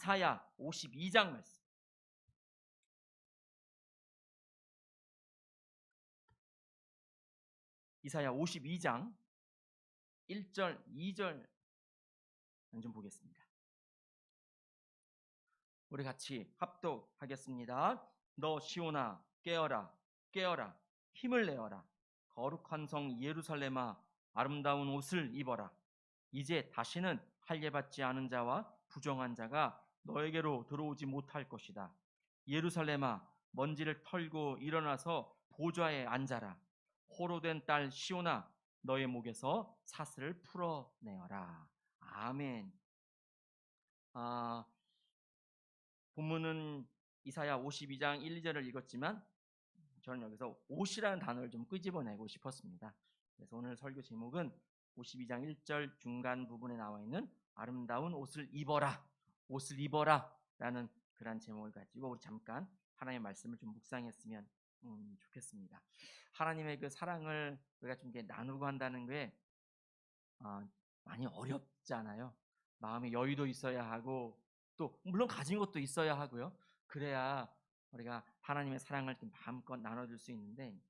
이사야 52장 말씀. 이사야 52장 1절, 2절 좀 보겠습니다. 우리 같이 합독하겠습니다. 너 시온아 깨어라, 깨어라, 힘을 내어라. 거룩한 성 예루살렘아, 아름다운 옷을 입어라. 이제 다시는 할례받지 않은 자와 부정한 자가 너에게로 들어오지 못할 것이다. 예루살렘아, 먼지를 털고 일어나서 보좌에 앉아라. 호로된 딸 시온아, 너의 목에서 사슬을 풀어내어라. 아멘. 본문은 이사야 52장 1, 2절을 읽었지만 저는 여기서 옷이라는 단어를 좀 끄집어내고 싶었습니다. 그래서 오늘 설교 제목은 52장 1절 중간 부분에 나와 있는 아름다운 옷을 입어라, 옷을 입어라 라는 그런 제목을 가지고 우리 잠깐 하나님의 말씀을 좀 묵상했으면 좋겠습니다. 하나님의 그 사랑을 우리가 좀 이렇게 나누고 한다는 게 많이 어렵잖아요. 마음의 여유도 있어야 하고 또 물론 가진 것도 있어야 하고요. 그래야 우리가 하나님의 사랑을 좀 마음껏 나눠줄 수 있는데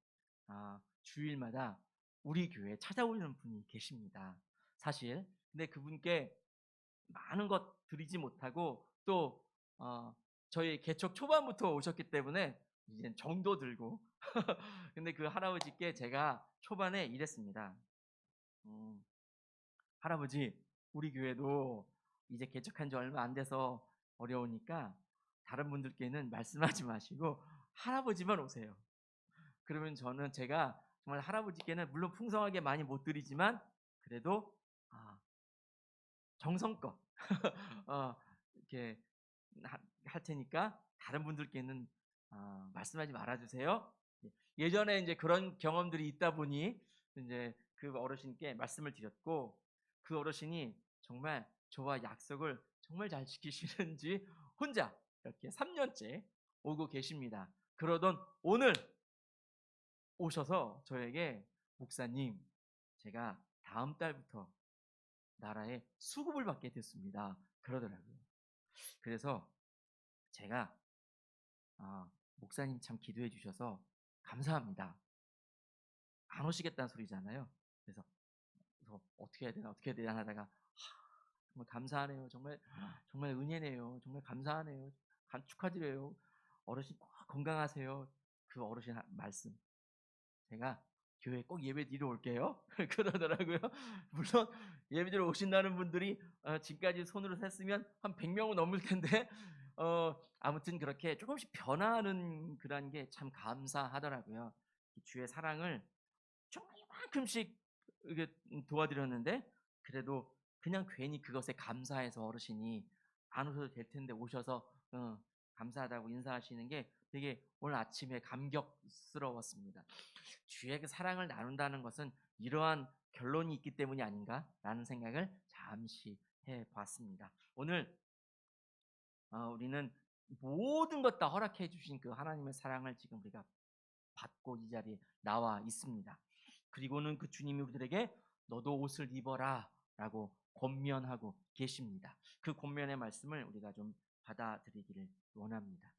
주일마다 우리 교회에 찾아오는 분이 계십니다. 사실 근데 그분께 많은 것 드리지 못하고 또 저희 개척 초반부터 오셨기 때문에 이제 정도 들고 근데 그 할아버지께 제가 초반에 이랬습니다. 할아버지, 우리 교회도 이제 개척한 지 얼마 안 돼서 어려우니까 다른 분들께는 말씀하지 마시고 할아버지만 오세요. 그러면 제가 정말 할아버지께는 물론 풍성하게 많이 못 드리지만 그래도 정성껏 이렇게 할 테니까 다른 분들께는 말씀하지 말아주세요. 예전에 이제 그런 경험들이 있다 보니 이제 그 어르신께 말씀을 드렸고 그 어르신이 정말 저와 약속을 정말 잘 지키시는지 혼자 이렇게 3년째 오고 계십니다. 그러던 오늘 오셔서 저에게 목사님, 제가 다음 달부터 나라에 수급을 받게 됐습니다. 그러더라고요. 그래서 제가 목사님 참 기도해 주셔서 감사합니다. 안 오시겠다는 소리잖아요. 그래서 어떻게 해야 되나 하다가 정말 감사하네요. 정말 은혜네요. 정말 감사하네요. 축하드려요. 어르신 꼭 건강하세요. 그 어르신 말씀. 제가 교회 꼭 예배 드리러 올게요. 그러더라고요. 물론 예배 드리러 오신다는 분들이 지금까지 손으로 셌으면 한 100명은 넘을 텐데 아무튼 그렇게 조금씩 변화하는 그런 게 참 감사하더라고요. 주의 사랑을 정말 이만큼씩 이렇게 도와드렸는데 그래도 그냥 괜히 그것에 감사해서 어르신이 안 오셔도 될 텐데 오셔서 감사하다고 인사하시는 게 되게 오늘 아침에 감격스러웠습니다. 주의 그 사랑을 나눈다는 것은 이러한 결론이 있기 때문이 아닌가라는 생각을 잠시 해봤습니다. 오늘 우리는 모든 것 다 허락해 주신 그 하나님의 사랑을 지금 우리가 받고 이 자리에 나와 있습니다. 그리고는 그 주님이 우리들에게 너도 옷을 입어라 라고 권면하고 계십니다. 그 권면의 말씀을 우리가 좀 받아들이기를 원합니다.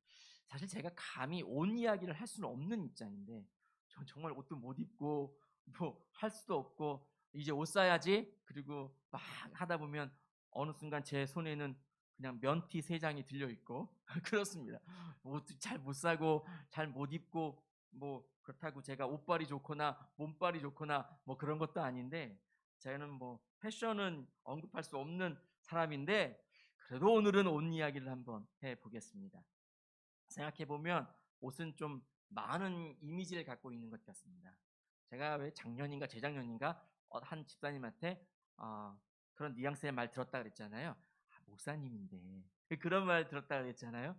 사실 제가 감히 옷 이야기를 할 수는 없는 입장인데 전 정말 옷도 못 입고 뭐 할 수도 없고 이제 옷 사야지 그리고 막 하다 보면 어느 순간 제 손에는 그냥 면티 3장이 들려있고 그렇습니다. 옷도 잘 못 사고 잘 못 입고 뭐 그렇다고 제가 옷빨이 좋거나 몸빨이 좋거나 뭐 그런 것도 아닌데 저는 뭐 패션은 언급할 수 없는 사람인데 그래도 오늘은 옷 이야기를 한번 해보겠습니다. 생각해보면 옷은 좀 많은 이미지를 갖고 있는 것 같습니다. 제가 왜 작년인가 재작년인가 한 집사님한테 그런 뉘앙스의 말 들었다 그랬잖아요. 목사님인데 그런 말 들었다 그랬잖아요.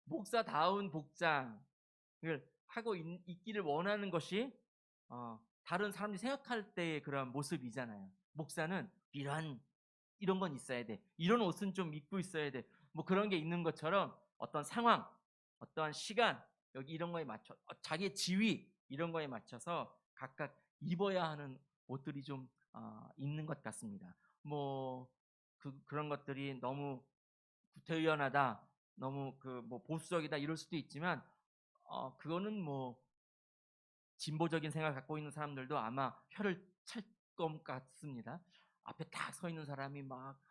목사다운 복장을 하고 있기를 원하는 것이 다른 사람들이 생각할 때의 그런 모습이잖아요. 목사는 이런 건 있어야 돼. 이런 옷은 좀 입고 있어야 돼. 뭐 그런 게 있는 것처럼 어떤 상황, 어떤 시간, 여기 이런 거에 맞춰 자기의 지위 이런 거에 맞춰서 각각 입어야 하는 옷들이 좀 있는 것 같습니다. 뭐 그런 것들이 너무 구태의연하다, 너무 그 뭐 보수적이다 이럴 수도 있지만 그거는 뭐 진보적인 생각을 갖고 있는 사람들도 아마 혀를 찰 것 같습니다. 앞에 딱 서 있는 사람이 막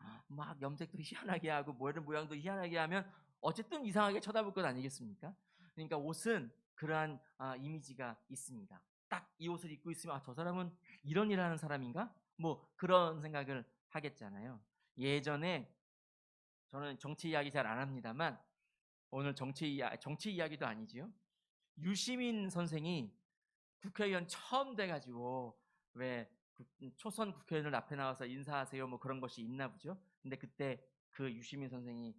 염색도 희한하게 하고 머리 모양도 희한하게 하면 어쨌든 이상하게 쳐다볼 것 아니겠습니까? 그러니까 옷은 그러한 이미지가 있습니다. 딱 이 옷을 입고 있으면 저 사람은 이런 일 하는 사람인가? 뭐 그런 생각을 하겠잖아요. 예전에 저는 정치 이야기 잘 안 합니다만 오늘 정치 이야기도 아니지요. 유시민 선생이 국회의원 처음 돼가지고 왜 초선 국회의원을 앞에 나와서 인사하세요 뭐 그런 것이 있나 보죠. 근데 그때 그 유시민 선생이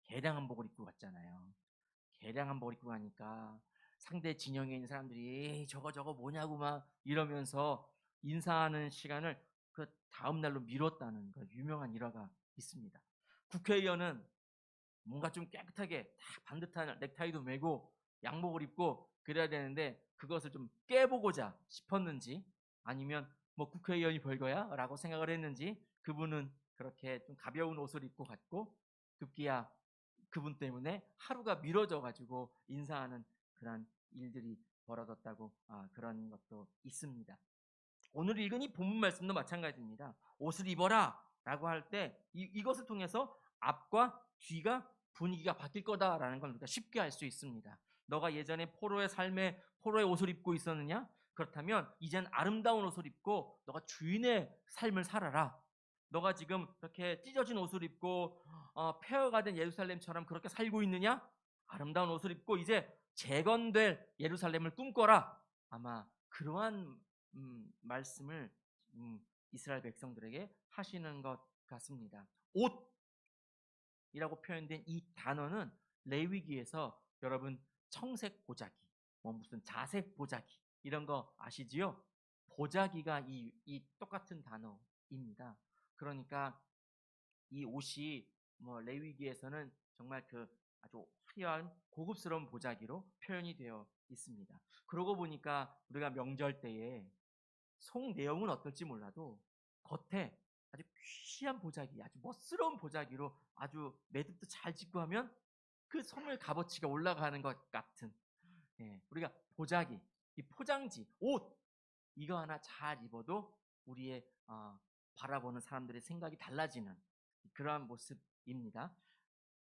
개량 한복을 입고 갔잖아요. 개량 한복을 입고 가니까 상대 진영에 있는 사람들이 에이, 저거 뭐냐고 막 이러면서 인사하는 시간을 그 다음 날로 미뤘다는 그 유명한 일화가 있습니다. 국회의원은 뭔가 좀 깨끗하게 딱 반듯한 넥타이도 메고 양복을 입고 그래야 되는데 그것을 좀 깨보고자 싶었는지 아니면 뭐 국회의원이 별거야? 라고 생각을 했는지 그분은 그렇게 좀 가벼운 옷을 입고 갔고 급기야 그분 때문에 하루가 미뤄져 가지고 인사하는 그런 일들이 벌어졌다고 그런 것도 있습니다. 오늘 읽은 이 본문 말씀도 마찬가지입니다. 옷을 입어라 라고 할 때 이것을 통해서 앞과 뒤가 분위기가 바뀔 거다라는 걸 우리가 쉽게 알 수 있습니다. 너가 예전에 포로의 옷을 입고 있었느냐? 그렇다면 이젠 아름다운 옷을 입고 너가 주인의 삶을 살아라. 너가 지금 그렇게 찢어진 옷을 입고 폐허가 된 예루살렘처럼 그렇게 살고 있느냐? 아름다운 옷을 입고 이제 재건될 예루살렘을 꿈꿔라. 아마 그러한 말씀을 이스라엘 백성들에게 하시는 것 같습니다. 옷이라고 표현된 이 단어는 레위기에서 여러분 청색 보자기, 뭐 무슨 자색 보자기 이런 거 아시지요? 보자기가 이 똑같은 단어입니다. 그러니까 이 옷이 뭐 레위기에서는 정말 그 아주 화려한 고급스러운 보자기로 표현이 되어 있습니다. 그러고 보니까 우리가 명절 때에 속 내용은 어떨지 몰라도 겉에 아주 귀한 보자기, 아주 멋스러운 보자기로 아주 매듭도 잘 짓고 하면 그 선물 값어치가 올라가는 것 같은 우리가 보자기, 이 포장지, 옷 이거 하나 잘 입어도 우리의 바라보는 사람들의 생각이 달라지는 그러한 모습입니다.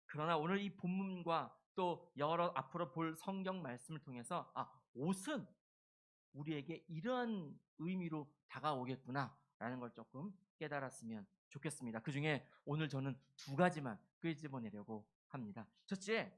그러나 오늘 이 본문과 또 여러 앞으로 볼 성경 말씀을 통해서 옷은 우리에게 이러한 의미로 다가오겠구나라는 걸 조금 깨달았으면 좋겠습니다. 그 중에 오늘 저는 두 가지만 끄집어내려고 합니다. 첫째,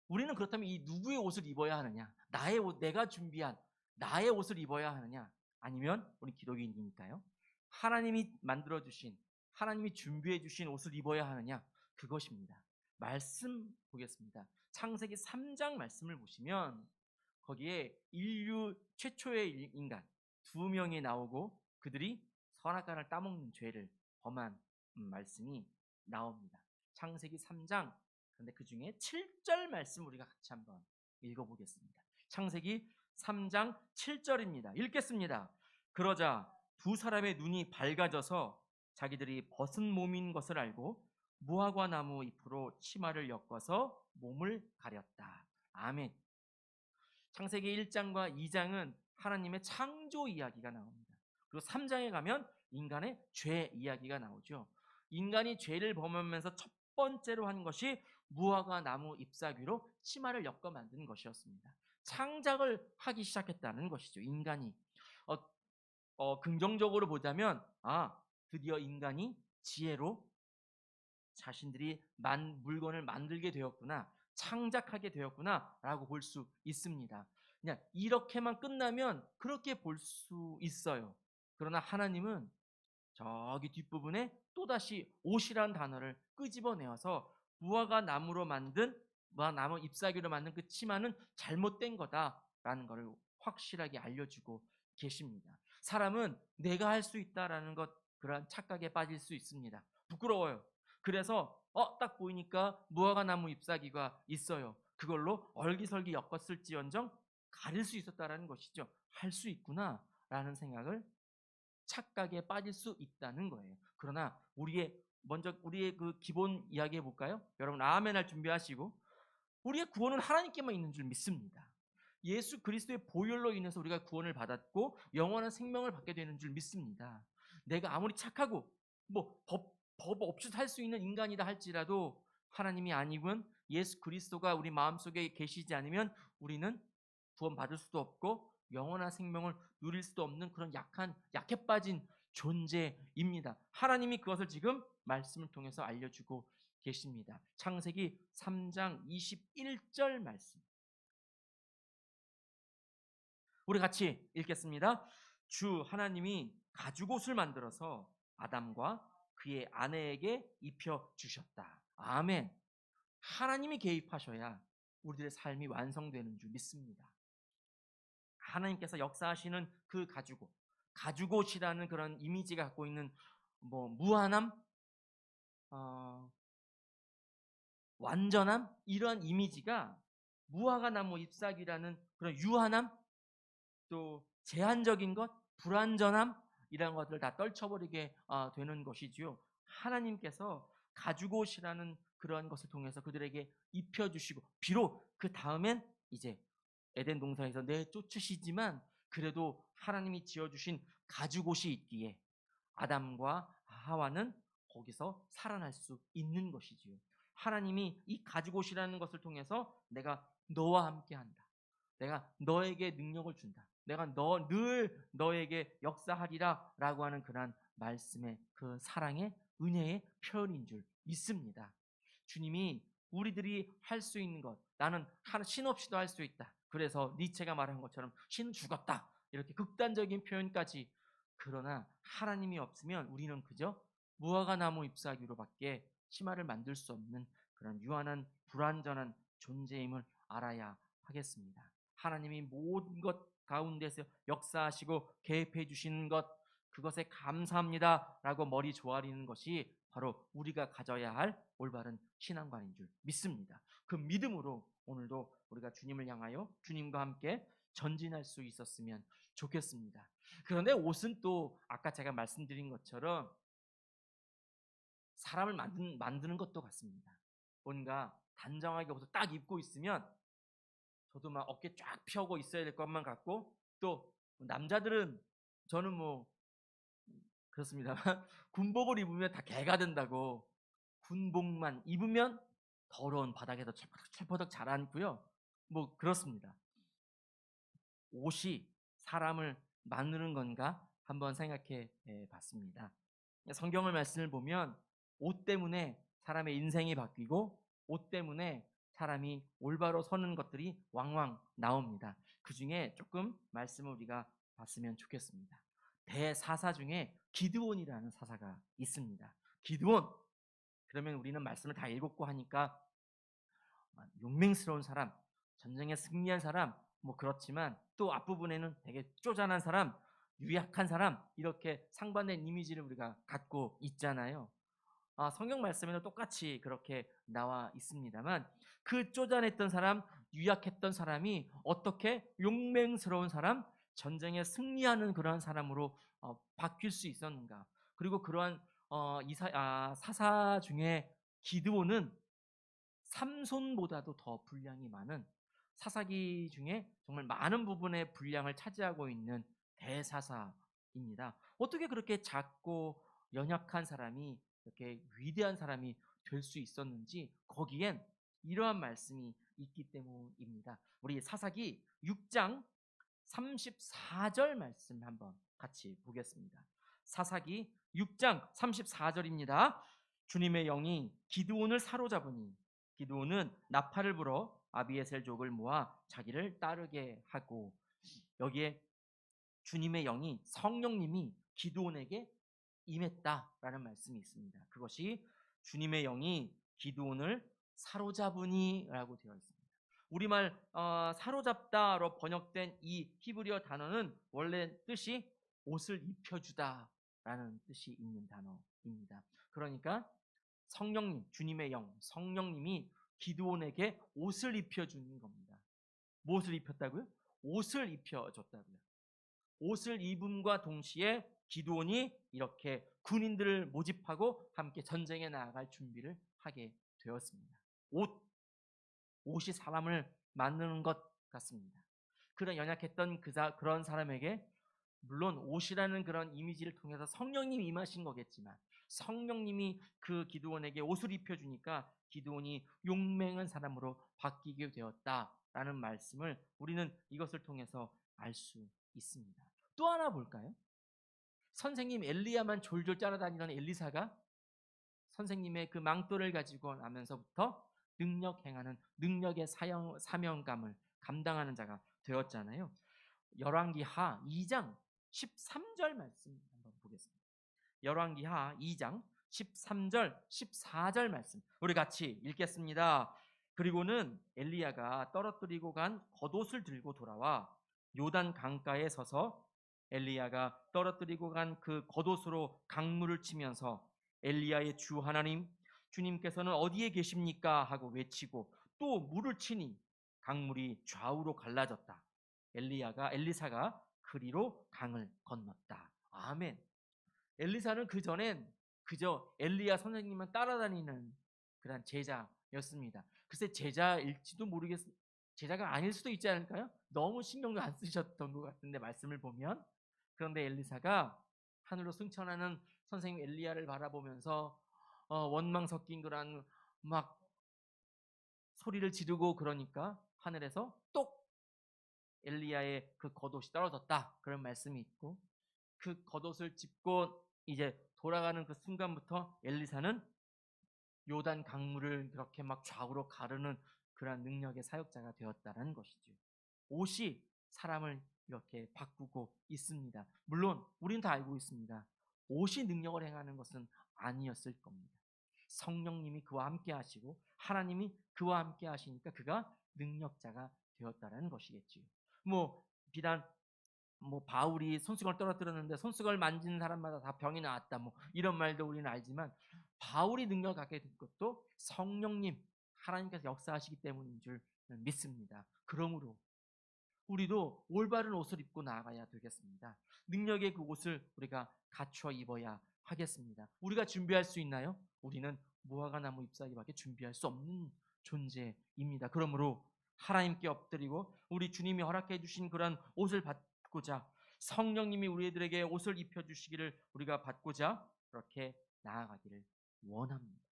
우리는 그렇다면 이 누구의 옷을 입어야 하느냐? 나의 옷, 내가 준비한 나의 옷을 입어야 하느냐? 아니면 우리 기독인이니까요. 하나님이 만들어 주신, 하나님이 준비해 주신 옷을 입어야 하느냐? 그것입니다. 말씀 보겠습니다. 창세기 3장 말씀을 보시면 거기에 인류 최초의 인간 두 명이 나오고 그들이 선악과를 따먹는 죄를 범한 말씀이 나옵니다. 창세기 3장 그런데 그 중에 7절 말씀 우리가 같이 한번 읽어보겠습니다. 창세기 3장 7절입니다. 읽겠습니다. 그러자 두 사람의 눈이 밝아져서 자기들이 벗은 몸인 것을 알고 무화과 나무 잎으로 치마를 엮어서 몸을 가렸다. 아멘. 창세기 1장과 2장은 하나님의 창조 이야기가 나옵니다. 그리고 3장에 가면 인간의 죄 이야기가 나오죠. 인간이 죄를 범하면서 첫 번째로 한 것이 무화과 나무 잎사귀로 치마를 엮어 만든 것이었습니다. 창작을 하기 시작했다는 것이죠. 인간이 긍정적으로 보자면 드디어 인간이 지혜로 자신들이 물건을 만들게 되었구나, 창작하게 되었구나 라고 볼 수 있습니다. 그냥 이렇게만 끝나면 그렇게 볼 수 있어요. 그러나 하나님은 저기 뒷부분에 또다시 옷이라는 단어를 끄집어내어서 무화과 나무 잎사귀로 만든 그 치마는 잘못된 거다라는 것을 확실하게 알려주고 계십니다. 사람은 내가 할 수 있다라는 그런 착각에 빠질 수 있습니다. 부끄러워요. 그래서 딱 보이니까 무화과 나무 잎사귀가 있어요. 그걸로 얼기설기 엮었을지언정 가릴 수 있었다라는 것이죠. 할 수 있구나라는 생각을 착각에 빠질 수 있다는 거예요. 그러나 우리의 먼저 우리의 그 기본 이야기 해볼까요? 여러분 아멘 할 준비하시고, 우리의 구원은 하나님께만 있는 줄 믿습니다. 예수 그리스도의 보혈로 인해서 우리가 구원을 받았고 영원한 생명을 받게 되는 줄 믿습니다. 내가 아무리 착하고 법 없이 살 수 있는 인간이다 할지라도 하나님이 아니면, 예수 그리스도가 우리 마음속에 계시지 않으면 우리는 구원받을 수도 없고 영원한 생명을 누릴 수도 없는 그런 약해 빠진 존재입니다. 하나님이 그것을 지금 말씀을 통해서 알려주고 계십니다. 창세기 3장 21절 말씀, 우리 같이 읽겠습니다. 주 하나님이 가죽옷을 만들어서 아담과 그의 아내에게 입혀 주셨다. 아멘. 하나님이 개입하셔야 우리들의 삶이 완성되는 줄 믿습니다. 하나님께서 역사하시는 그 가죽옷이라는 그런 이미지가 갖고 있는 무한함, 완전함, 이러한 이미지가 무화과 나무 잎사귀라는 그런 유한함, 또 제한적인 것, 불완전함, 이런 것들을 다 떨쳐버리게 되는 것이지요. 하나님께서 가죽옷이라는 그런 것을 통해서 그들에게 입혀주시고, 비록 그 다음엔 이제 에덴 동산에서 내쫓으시지만 그래도 하나님이 지어주신 가죽옷이 있기에 아담과 하와는 거기서 살아날 수 있는 것이지요. 하나님이 이 가죽옷이라는 것을 통해서 내가 너와 함께한다, 내가 너에게 능력을 준다, 내가 늘 너에게 역사하리라 라고 하는 그런 말씀의 그 사랑의 은혜의 표현인 줄 믿습니다. 주님이 우리들이 할 수 있는 것, 나는 신 없이도 할 수 있다, 그래서 니체가 말한 것처럼 신은 죽었다, 이렇게 극단적인 표현까지. 그러나 하나님이 없으면 우리는 그저 무화과 나무 잎사귀로밖에 치마를 만들 수 없는 그런 유한한 불완전한 존재임을 알아야 하겠습니다. 하나님이 모든 것 가운데서 역사하시고 개입해 주시는 것, 그것에 감사합니다 라고 머리 조아리는 것이 바로 우리가 가져야 할 올바른 신앙관인 줄 믿습니다. 그 믿음으로 오늘도 우리가 주님을 향하여 주님과 함께 전진할 수 있었으면 좋겠습니다. 그런데 옷은 또 아까 제가 말씀드린 것처럼 사람을 만드는 것도 같습니다. 뭔가 단정하게 옷을 딱 입고 있으면 저도 막 어깨 쫙 펴고 있어야 될 것만 같고, 또 남자들은, 저는 그렇습니다만 군복을 입으면 다 개가 된다고, 군복만 입으면 더러운 바닥에서 철퍼덕 자라앉고요. 그렇습니다. 옷이 사람을 만드는 건가 한번 생각해 봤습니다. 성경을 말씀을 보면 옷 때문에 사람의 인생이 바뀌고 옷 때문에 사람이 올바로 서는 것들이 왕왕 나옵니다. 그 중에 조금 말씀을 우리가 봤으면 좋겠습니다. 대사사 중에 기드온이라는 사사가 있습니다. 기드온, 그러면 우리는 말씀을 다 읽었고 하니까 용맹스러운 사람, 전쟁에 승리한 사람, 그렇지만 또 앞부분에는 되게 쪼잔한 사람, 유약한 사람, 이렇게 상반된 이미지를 우리가 갖고 있잖아요. 성경 말씀에는 똑같이 그렇게 나와 있습니다만, 그 쪼잔했던 사람, 유약했던 사람이 어떻게 용맹스러운 사람, 전쟁에 승리하는 그러한 사람으로 바뀔 수 있었는가. 그리고 그러한 사사 중에 기드온은 삼손보다도 더 분량이 많은, 사사기 중에 정말 많은 부분의 분량을 차지하고 있는 대사사입니다. 어떻게 그렇게 작고 연약한 사람이 이렇게 위대한 사람이 될 수 있었는지, 거기엔 이러한 말씀이 있기 때문입니다. 우리 사사기 6장 34절 말씀 한번 같이 보겠습니다. 사사기 6장 34절입니다. 주님의 영이 기드온을 사로잡으니 기드온은 나팔을 불어 아비에셀족을 모아 자기를 따르게 하고, 여기에 주님의 영이, 성령님이 기드온에게 임했다라는 말씀이 있습니다. 그것이 주님의 영이 기드온을 사로잡으니 라고 되어 있습니다. 우리말 사로잡다로 번역된 이 히브리어 단어는 원래 뜻이 옷을 입혀주다 라는 뜻이 있는 단어입니다. 그러니까 성령님, 주님의 영, 성령님이 기드온에게 옷을 입혀주는 겁니다. 무엇을 입혔다고요? 옷을 입혀줬다고요. 옷을 입음과 동시에 기드온이 이렇게 군인들을 모집하고 함께 전쟁에 나아갈 준비를 하게 되었습니다. 옷이 사람을 만드는 것 같습니다. 그런 연약했던 그런 사람에게 물론 옷이라는 그런 이미지를 통해서 성령님이 임하신 거겠지만 성령님이 그 기드온에게 옷을 입혀주니까 기드온이 용맹한 사람으로 바뀌게 되었다라는 말씀을 우리는 이것을 통해서 알 수 있습니다. 또 하나 볼까요? 선생님 엘리야만 졸졸 따라다니던 엘리사가 선생님의 그 망토를 가지고 나면서부터 능력 행하는 능력의 사명감을 감당하는 자가 되었잖아요. 열왕기하 2장 13절 말씀 한번 보겠습니다. 열왕기하 2장 13절 14절 말씀 우리 같이 읽겠습니다. 그리고는 엘리야가 떨어뜨리고 간 겉옷을 들고 돌아와 요단 강가에 서서 엘리야가 떨어뜨리고 간 그 겉옷으로 강물을 치면서 엘리야의 주 하나님 주님께서는 어디에 계십니까 하고 외치고 또 물을 치니 강물이 좌우로 갈라졌다. 엘리사가 그리로 강을 건넜다. 아멘. 엘리사는 그전엔 그저 엘리야 선생님만 따라다니는 그런 제자였습니다. 글쎄 제자일지도 제자가 아닐 수도 있지 않을까요? 너무 신경도 안 쓰셨던 것 같은데 말씀을 보면. 그런데 엘리사가 하늘로 승천하는 선생님 엘리야를 바라보면서 원망 섞인 그런 막 소리를 지르고 그러니까 하늘에서 똑 엘리야의 그 겉옷이 떨어졌다 그런 말씀이 있고 그 겉옷을 짚고 이제 돌아가는 그 순간부터 엘리사는 요단 강물을 그렇게 막 좌우로 가르는 그러한 능력의 사역자가 되었다는 것이죠. 옷이 사람을 이렇게 바꾸고 있습니다. 물론 우리는 다 알고 있습니다. 옷이 능력을 행하는 것은 아니었을 겁니다. 성령님이 그와 함께 하시고 하나님이 그와 함께 하시니까 그가 능력자가 되었다는 것이겠지요. 비단 바울이 손수건을 떨어뜨렸는데 손수건을 만지는 사람마다 다 병이 나았다. 이런 말도 우리는 알지만 바울이 능력을 갖게 된 것도 성령님 하나님께서 역사하시기 때문인 줄 믿습니다. 그러므로 우리도 올바른 옷을 입고 나아가야 되겠습니다. 능력의 그 옷을 우리가 갖춰 입어야 하겠습니다. 우리가 준비할 수 있나요? 우리는 무화과 나무 잎사귀밖에 준비할 수 없는 존재입니다. 그러므로 하나님께 엎드리고 우리 주님이 허락해 주신 그런 옷을 받고자 성령님이 우리들에게 옷을 입혀 주시기를 우리가 받고자 그렇게 나아가기를 원합니다.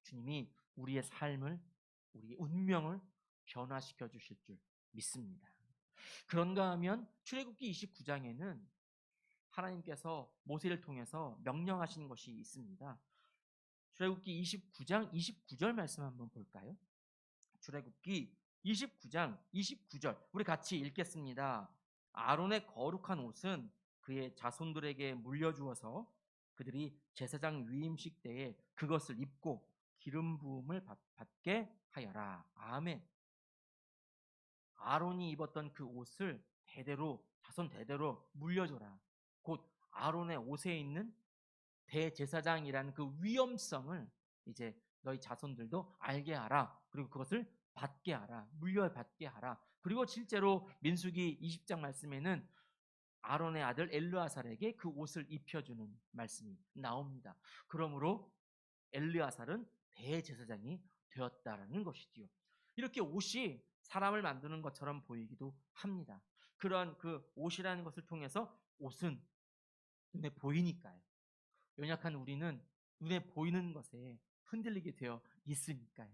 주님이 우리의 삶을 우리의 운명을 변화시켜 주실 줄 믿습니다. 그런가 하면 출애굽기 29장에는 하나님께서 모세를 통해서 명령하신 것이 있습니다. 출애굽기 29장 29절 말씀 한번 볼까요? 출애굽기 29장 29절 우리 같이 읽겠습니다. 아론의 거룩한 옷은 그의 자손들에게 물려주어서 그들이 제사장 위임식 때에 그것을 입고 기름 부음을 받게 하여라. 아멘. 아론이 입었던 그 옷을 자손 대대로 물려줘라. 곧 아론의 옷에 있는 대제사장이라는 그 위엄성을 이제 너희 자손들도 알게 하라. 그리고 그것을 받게 하라. 물려받게 하라. 그리고 실제로 민수기 20장 말씀에는 아론의 아들 엘르아살에게 그 옷을 입혀주는 말씀이 나옵니다. 그러므로 엘르아살은 대제사장이 되었다라는 것이지요. 이렇게 옷이 사람을 만드는 것처럼 보이기도 합니다. 그러한 그 옷이라는 것을 통해서 옷은 눈에 보이니까요. 연약한 우리는 눈에 보이는 것에 흔들리게 되어 있으니까요.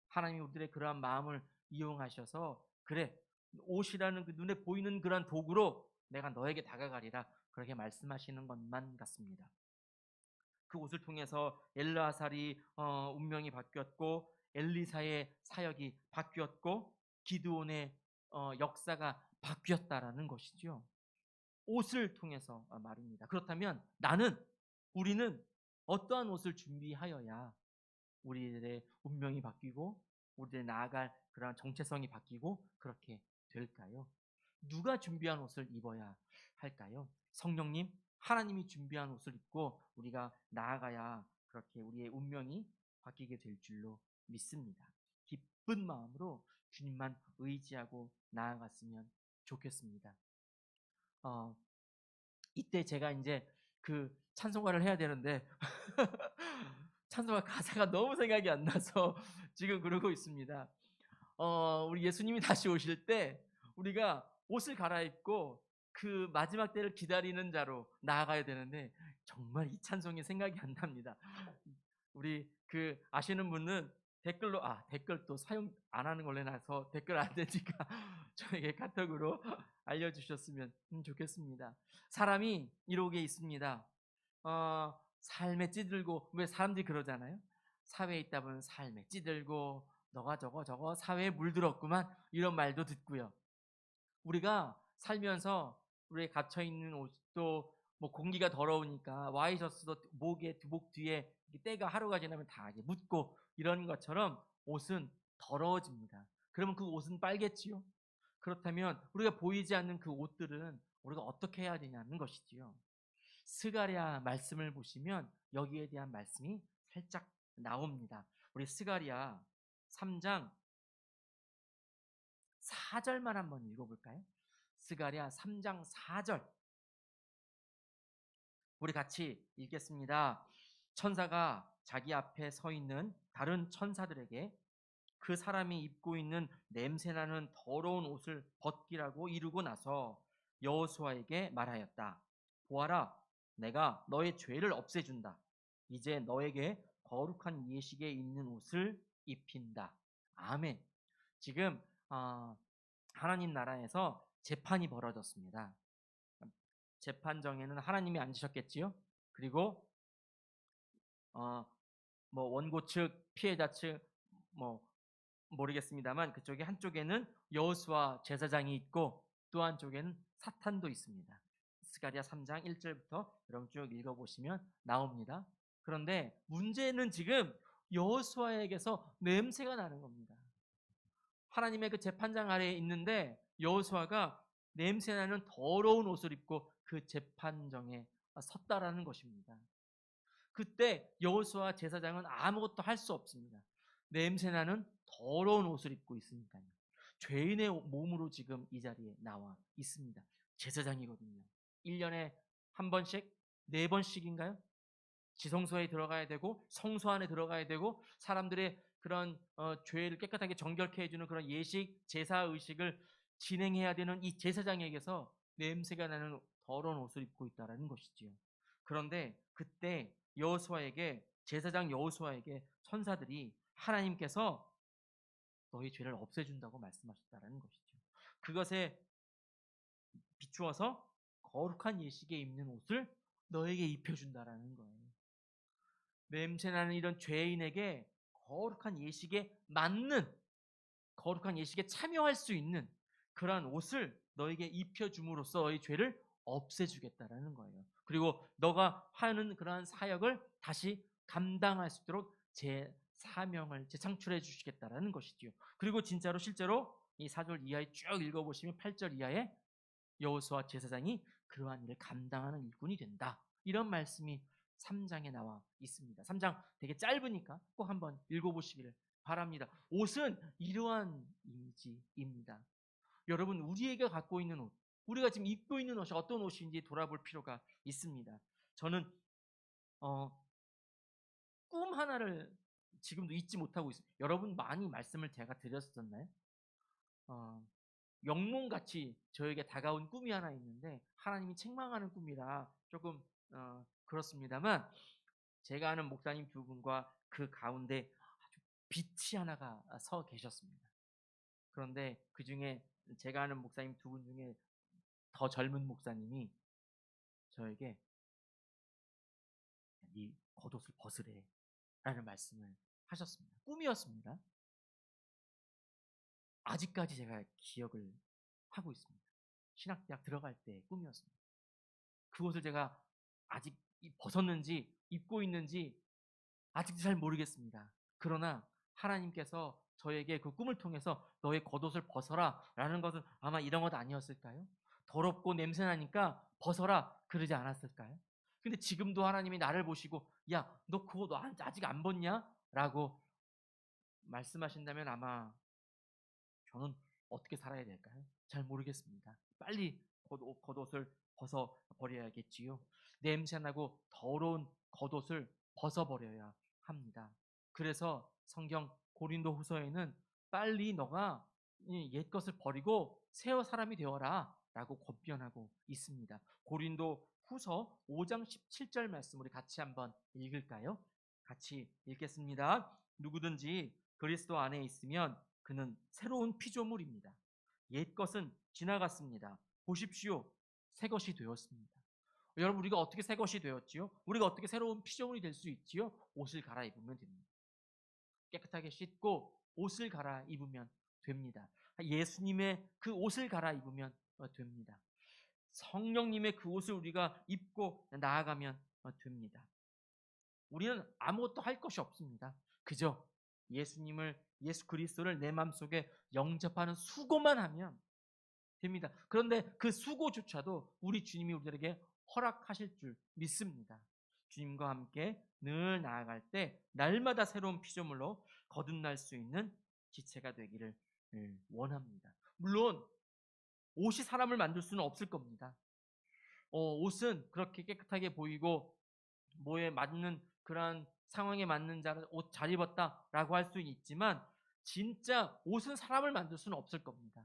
하나님이 우리들의 그러한 마음을 이용하셔서 그래 옷이라는 그 눈에 보이는 그러한 도구로 내가 너에게 다가가리라 그렇게 말씀하시는 것만 같습니다. 그 옷을 통해서 엘르아살이 운명이 바뀌었고 엘리사의 사역이 바뀌었고 기드온의 역사가 바뀌었다라는 것이죠. 옷을 통해서 말입니다. 그렇다면 우리는 어떠한 옷을 준비하여야 우리들의 운명이 바뀌고 우리들의 나아갈 그러한 정체성이 바뀌고 그렇게 될까요? 누가 준비한 옷을 입어야 할까요? 성령님, 하나님이 준비한 옷을 입고 우리가 나아가야 그렇게 우리의 운명이 바뀌게 될 줄로 믿습니다. 기쁜 마음으로 주님만 의지하고 나아갔으면 좋겠습니다. 이때 제가 이제 그 찬송가를 해야 되는데 찬송가 가사가 너무 생각이 안 나서 지금 그러고 있습니다. 우리 예수님이 다시 오실 때 우리가 옷을 갈아입고 그 마지막 때를 기다리는 자로 나아가야 되는데 정말 이 찬송이 생각이 안 납니다. 우리 그 아시는 분은 댓글로 댓글 또 사용 안 하는 걸로 해놔서 댓글 안 되니까 저에게 카톡으로 알려주셨으면 좋겠습니다. 사람이 이러게 있습니다. 삶에 찌들고 왜 사람들이 그러잖아요. 사회에 있다 보면 삶에 찌들고 너가 저거 사회에 물들었구만 이런 말도 듣고요. 우리가 살면서 우리의 갇혀 있는 옷도 뭐 공기가 더러우니까 와이셔츠도 목 뒤에 때가 하루가 지나면 다 이제 묻고 이런 것처럼 옷은 더러워집니다. 그러면 그 옷은 빨겠지요. 그렇다면 우리가 보이지 않는 그 옷들은 우리가 어떻게 해야 되냐는 것이지요. 스가랴 말씀을 보시면 여기에 대한 말씀이 살짝 나옵니다. 우리 스가랴 3장 4절만 한번 읽어볼까요? 스가랴 3장 4절 우리 같이 읽겠습니다. 천사가 자기 앞에 서 있는 다른 천사들에게 그 사람이 입고 있는 냄새나는 더러운 옷을 벗기라고 이르고 나서 여호수아에게 말하였다. 보아라, 내가 너의 죄를 없애준다. 이제 너에게 거룩한 예식에 있는 옷을 입힌다. 아멘. 지금 하나님 나라에서 재판이 벌어졌습니다. 재판정에는 하나님이 앉으셨겠지요. 그리고 어, 뭐 원고 측, 피해자 측, 뭐 모르겠습니다만 그쪽에 한쪽에는 여호수아 제사장이 있고 또 한쪽에는 사탄도 있습니다. 스가랴 3장 1절부터 여러분 쭉 읽어보시면 나옵니다. 그런데 문제는 지금 여호수아에게서 냄새가 나는 겁니다. 하나님의 그 재판장 아래에 있는데 여호수아가 냄새나는 더러운 옷을 입고 그 재판정에 섰다라는 것입니다. 그때 여호수아 제사장은 아무것도 할 수 없습니다. 냄새나는 더러운 옷을 입고 있으니까요. 죄인의 몸으로 지금 이 자리에 나와 있습니다. 제사장이거든요. 1년에 한 번씩, 4번씩인가요? 지성소에 들어가야 되고 성소 안에 들어가야 되고 사람들의 그런 죄를 깨끗하게 정결케 해주는 그런 예식, 제사 의식을 진행해야 되는 이 제사장에게서 냄새가 나는 더러운 옷을 입고 있다는 것이지요. 그런데 그때 여호수아에게 제사장 여호수아에게 천사들이 하나님께서 너희 죄를 없애준다고 말씀하셨다는 것이죠. 그것에 비추어서 거룩한 예식에 입는 옷을 너에게 입혀준다라는 거예요. 냄새나는 이런 죄인에게 거룩한 예식에 맞는 거룩한 예식에 참여할 수 있는 그러한 옷을 너에게 입혀줌으로써 너의 죄를 없애주겠다라는 거예요. 그리고 너가 하는 그러한 사역을 다시 감당할 수 있도록 제 사명을 재창출해 주시겠다라는 것이지요. 그리고 진짜로 실제로 이 4절 이하에 쭉 읽어보시면 8절 이하에 여호수아 제사장이 그러한 일을 감당하는 일꾼이 된다. 이런 말씀이 3장에 나와 있습니다. 3장 되게 짧으니까 꼭 한번 읽어보시기를 바랍니다. 옷은 이러한 이미지입니다. 여러분 우리에게 갖고 있는 옷, 우리가 지금 입고 있는 옷이 어떤 옷인지 돌아볼 필요가 있습니다. 저는 꿈 하나를 지금도 잊지 못하고 있어요. 여러분 많이 말씀을 제가 드렸었나요? 어, 영몽같이 저에게 다가온 꿈이 하나 있는데 하나님이 책망하는 꿈이라 조금 그렇습니다만 제가 아는 목사님 두 분과 그 가운데 아주 빛이 하나가 서 계셨습니다. 그런데 그 중에 제가 아는 목사님 두 분 중에 더 젊은 목사님이 저에게 네 겉옷을 벗으래 라는 말씀을 하셨습니다. 꿈이었습니다. 아직까지 제가 기억을 하고 있습니다. 신학대학 들어갈 때 꿈이었습니다. 그것을 제가 아직 벗었는지 입고 있는지 아직도 잘 모르겠습니다. 그러나 하나님께서 저에게 그 꿈을 통해서 너의 겉옷을 벗어라 라는 것은 아마 이런 것 아니었을까요? 더럽고 냄새나니까 벗어라 그러지 않았을까요? 근데 지금도 하나님이 나를 보시고 야, 너 그거 너 아직 안 벗냐? 라고 말씀하신다면 아마 저는 어떻게 살아야 될까요? 잘 모르겠습니다. 빨리 겉옷을 벗어버려야겠지요. 냄새나고 더러운 겉옷을 벗어버려야 합니다. 그래서 성경 고린도 후서에는 빨리 너가 옛 것을 버리고 새 사람이 되어라 라고 권면하고 있습니다. 고린도 후서 5장 17절 말씀 우리 같이 한번 읽을까요? 같이 읽겠습니다. 누구든지 그리스도 안에 있으면 그는 새로운 피조물입니다. 옛 것은 지나갔습니다. 보십시오. 새 것이 되었습니다. 여러분, 우리가 어떻게 새 것이 되었지요? 우리가 어떻게 새로운 피조물이 될 수 있지요? 옷을 갈아입으면 됩니다. 깨끗하게 씻고 옷을 갈아입으면 됩니다. 예수님의 그 옷을 갈아입으면 됩니다. 성령님의 그 옷을 우리가 입고 나아가면 됩니다. 우리는 아무것도 할 것이 없습니다. 그저 예수 그리스도를 내 마음속에 영접하는 수고만 하면 됩니다. 그런데 그 수고조차도 우리 주님이 우리들에게 허락하실 줄 믿습니다. 주님과 함께 늘 나아갈 때 날마다 새로운 피조물로 거듭날 수 있는 지체가 되기를 원합니다. 물론 옷이 사람을 만들 수는 없을 겁니다. 옷은 그렇게 깨끗하게 보이고 뭐에 맞는 그러한 상황에 맞는 옷 잘 입었다라고 할 수 있지만 진짜 옷은 사람을 만들 수는 없을 겁니다.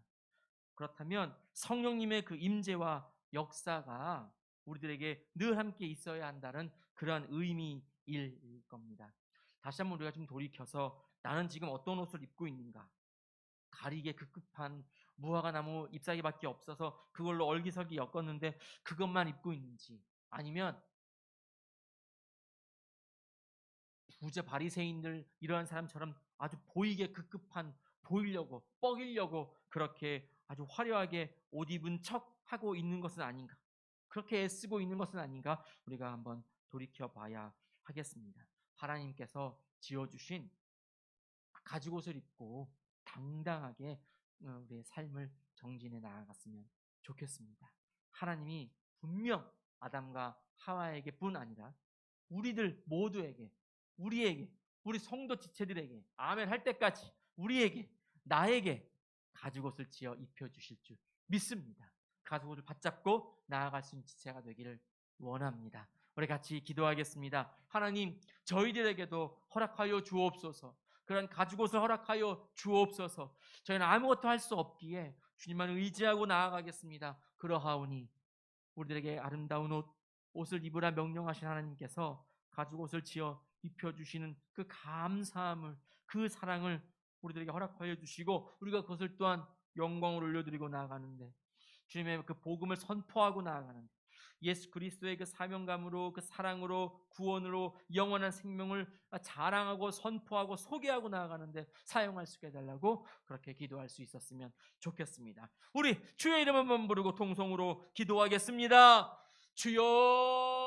그렇다면 성령님의 그 임재와 역사가 우리들에게 늘 함께 있어야 한다는 그러한 의미일 겁니다. 다시 한번 우리가 좀 돌이켜서 나는 지금 어떤 옷을 입고 있는가? 가리개 급급한 무화과 나무 잎사귀밖에 없어서 그걸로 얼기설기 엮었는데 그것만 입고 있는지, 아니면 부자 바리새인들 이러한 사람처럼 아주 보이게 급급한, 보이려고 뻐기려고 그렇게 아주 화려하게 옷 입은 척 하고 있는 것은 아닌가, 그렇게 애쓰고 있는 것은 아닌가, 우리가 한번 돌이켜 봐야 하겠습니다. 하나님께서 지어주신 가죽옷을 입고 당당하게 우리의 삶을 정진해 나아갔으면 좋겠습니다. 하나님이 분명 아담과 하와에게뿐 아니라 우리들 모두에게, 우리에게, 우리 성도 지체들에게 아멘 할 때까지 우리에게, 나에게 가죽옷을 지어 입혀주실 줄 믿습니다. 가죽옷을 받잡고 나아갈 수 있는 지체가 되기를 원합니다. 우리 같이 기도하겠습니다. 하나님, 저희들에게도 허락하여 주옵소서. 그런 가죽옷을 허락하여 주옵소서. 저희는 아무것도 할 수 없기에 주님만 의지하고 나아가겠습니다. 그러하오니 우리들에게 아름다운 옷을 입으라 명령하신 하나님께서 가죽옷을 지어 입혀주시는 그 감사함을, 그 사랑을 우리들에게 허락하여 주시고 우리가 그것을 또한 영광을 올려드리고 나아가는데, 주님의 그 복음을 선포하고 나아가는데, 예수 그리스도의 그 사명감으로, 그 사랑으로, 구원으로 영원한 생명을 자랑하고 선포하고 소개하고 나아가는데 사용할 수 있게 해달라고 그렇게 기도할 수 있었으면 좋겠습니다. 우리 주의 이름 한번 부르고 통성으로 기도하겠습니다. 주여